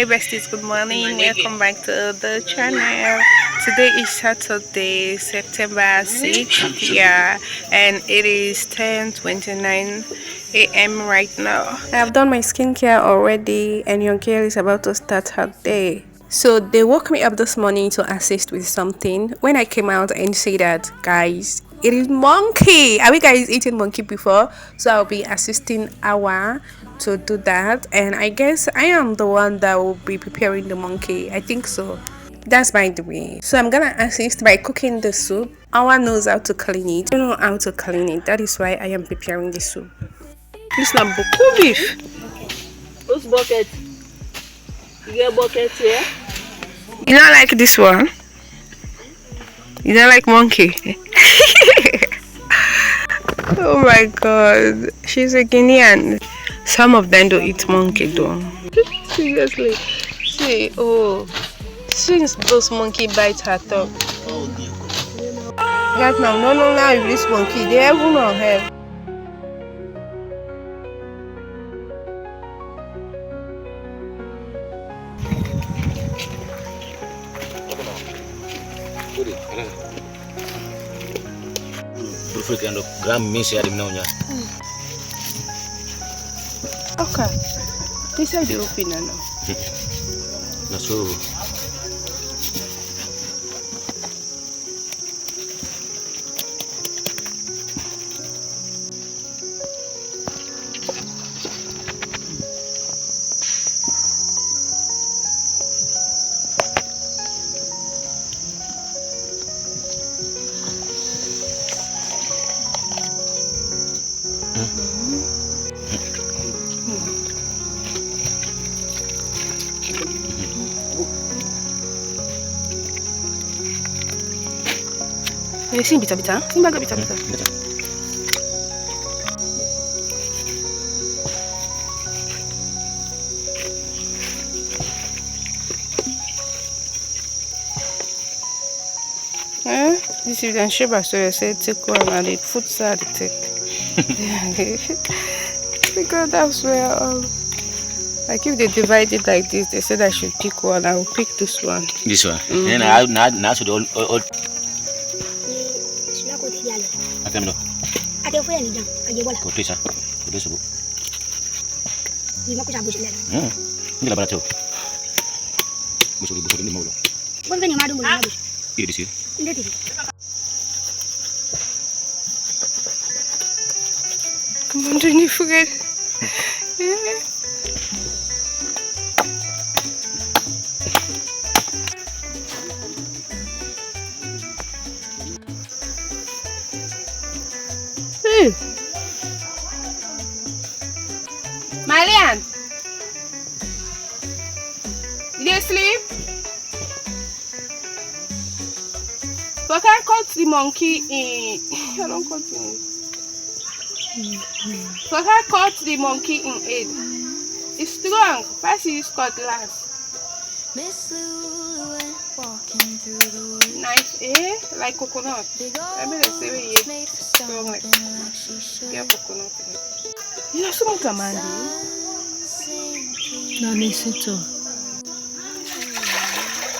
Hey besties, good morning. Welcome back to the channel. Today is Saturday, September 6th, yeah, and it is 10:29 a.m. right now. I have done my skincare already, and your girl is about to start her day. So they woke me up this morning to assist with something. When I came out and say that, guys, it is monkey. Have you guys eaten monkey before? So I'll be assisting Awa to do that, and I guess I am the one that will be preparing the monkey. I think so. That's by the way. So I'm gonna assist by cooking the soup. Awa knows how to clean it. I don't know how to clean it. That is why I am preparing the soup. This is boku beef. Whose bucket? You get bucket here? You don't like this one? You don't like monkey? Oh my god. She's a Guinean. Some of them don't eat monkey though. Seriously. See, oh. Since those monkey bite her tongue. Right now, no, now if this monkey, they even on her. Berfirkan dok gram misi ada minaunya. Okay. This side open now. Nasu. Sing bita-bita. Sing baga bita-bita. This is an sheba, so I said take one and it food side take. Because that's where like if they divide it like this, they said I should pick one. I will pick this one. This one. And I should all. Atem do. Ada apa yang ni jam? Aje bola. Kau tuisa. Kau tuisa bu. Ni mau aku cabut sini. Ini lah beracu. Busuk ini mau lo. Bon kan ni madu mau cabut. Ini di sini. Ini di. Come on, don't you forget. Marian, did you sleep? But I caught the monkey in. I don't cut it. But I caught the monkey in it. It's strong. First you use cutlass. Knife, like coconut. I mean, the same way strong like coconut. You know some command. No necessito.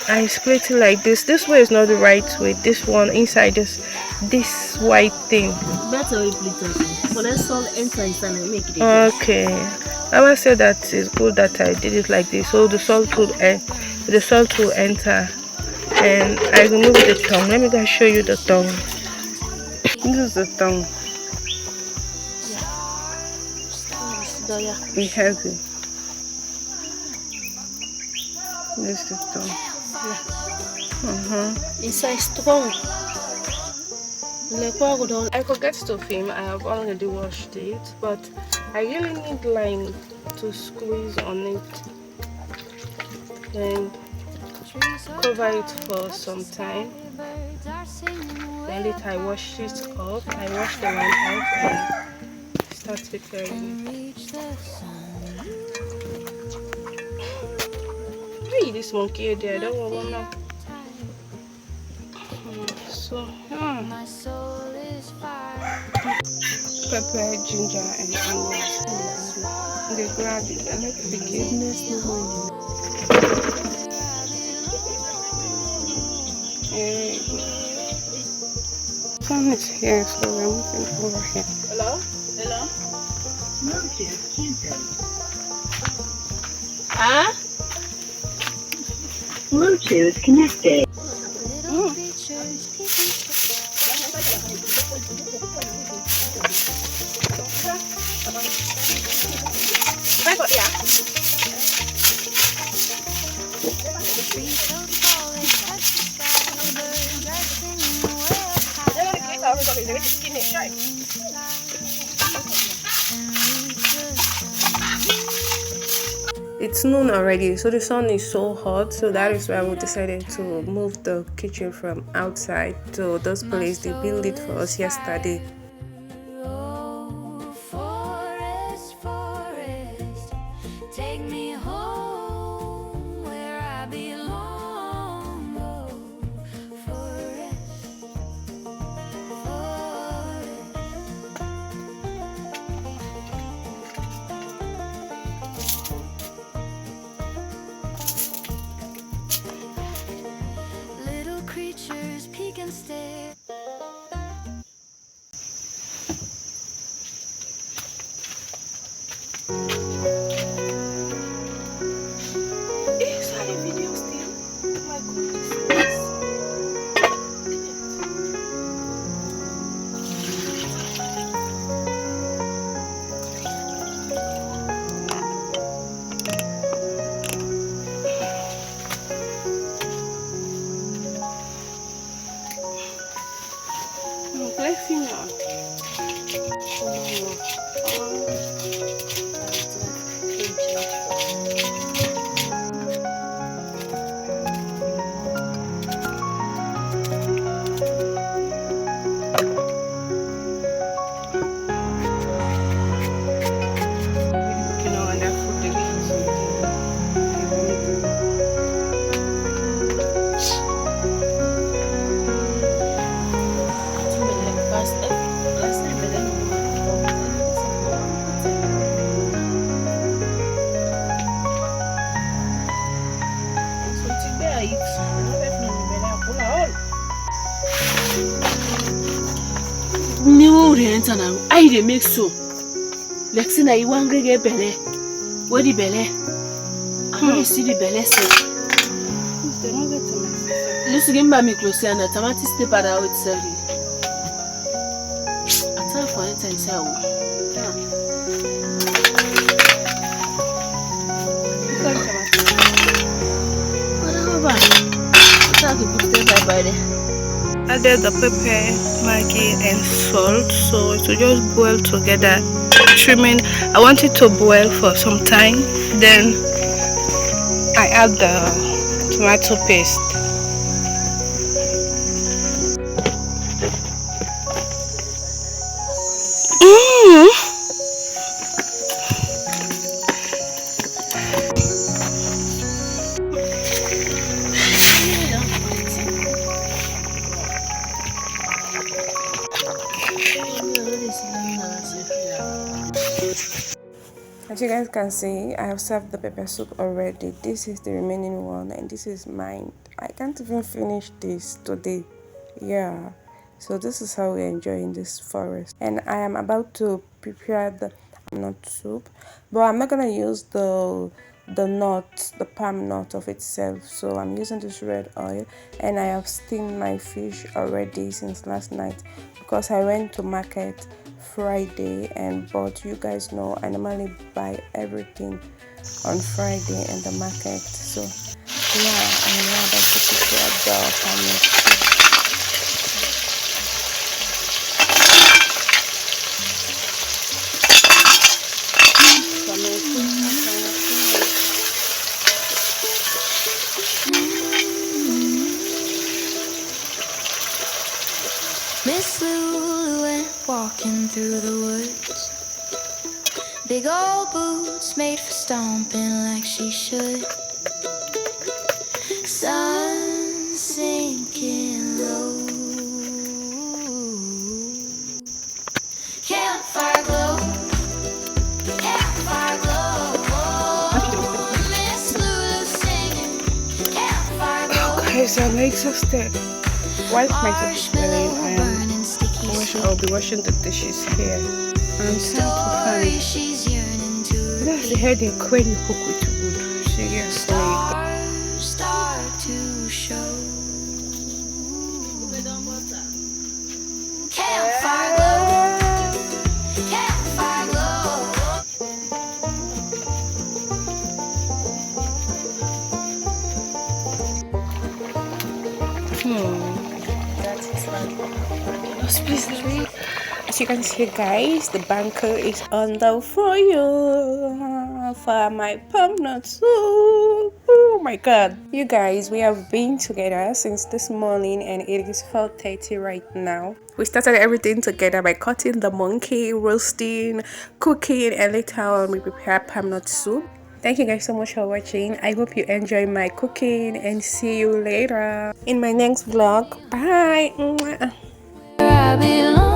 I split it like this. This way is not the right way. This one inside this white thing. Better we split it. But let's all enter inside and make it. Okay. I must say that it's good that I did it like this. So the salt will enter. And I remove the tongue. Let me go show you the tongue. This is the tongue. Be heavy. This is the tongue. Inside strong. I forget to film. I have already washed it, but I really need lime to squeeze on it and cover it for some time. Then later I wash it up. I wash the lime out and start preparing it. Hey, this monkey there, I don't want one now. So, pepper, ginger, and onions. They grab it. I like to pick it. Goodness, no more in Yeah. Sun is here, so we're moving over here. Hello? Hello? Huh? Bluetooth connected. It's noon already, so the sun is so hot, so that is why we decided to move the kitchen from outside to this place. They built it for us yesterday. Forest, forest, take me home where I belong. Oh, forest, forest. Little creatures peek and stare. Flexing now. New rent and I dey make so. Lexi na you wan get belle. Where the belle? I don't see the belle set. Listen, give me close and the tomato stay by the outside. I tell for it and say, Added the pepper, Maggi and salt, so it will just boil together. Trimming, I want it to boil for some time, then I add the tomato paste. As you guys can see, I have served the pepper soup already. This is the remaining one and this is mine. I can't even finish this today. Yeah, so this is how we're enjoying this forest. And I am about to prepare the nut soup, but I'm not gonna use the nut, the palm nut of itself. So I'm using this red oil, and I have steamed my fish already since last night because I went to market Friday and bought. You guys know I normally buy everything on Friday in the market. So yeah, I'm now about to prepare the palm nut soup. Miss Lulu went walking through the woods. Big old boots made for stomping like she should. Sun sinking low. Campfire glow. Campfire glow. guys, I'm exhausted. While my food is boiling, I'll be washing the dishes here. I'm trying to find. That's the headache when you cook with food. Seriously. Start to show. Campfire glow. Campfire glow. That is like as you can see, guys, the banker is on the fire for my pumpkin soup. Oh my god, you guys, we have been together since this morning and it is 4:30 right now. We started everything together by cutting the monkey, roasting, cooking, and later on we prepared pumpkin soup. Thank you guys so much for watching. I hope you enjoy my cooking and see you later in my next vlog. Bye. I belong.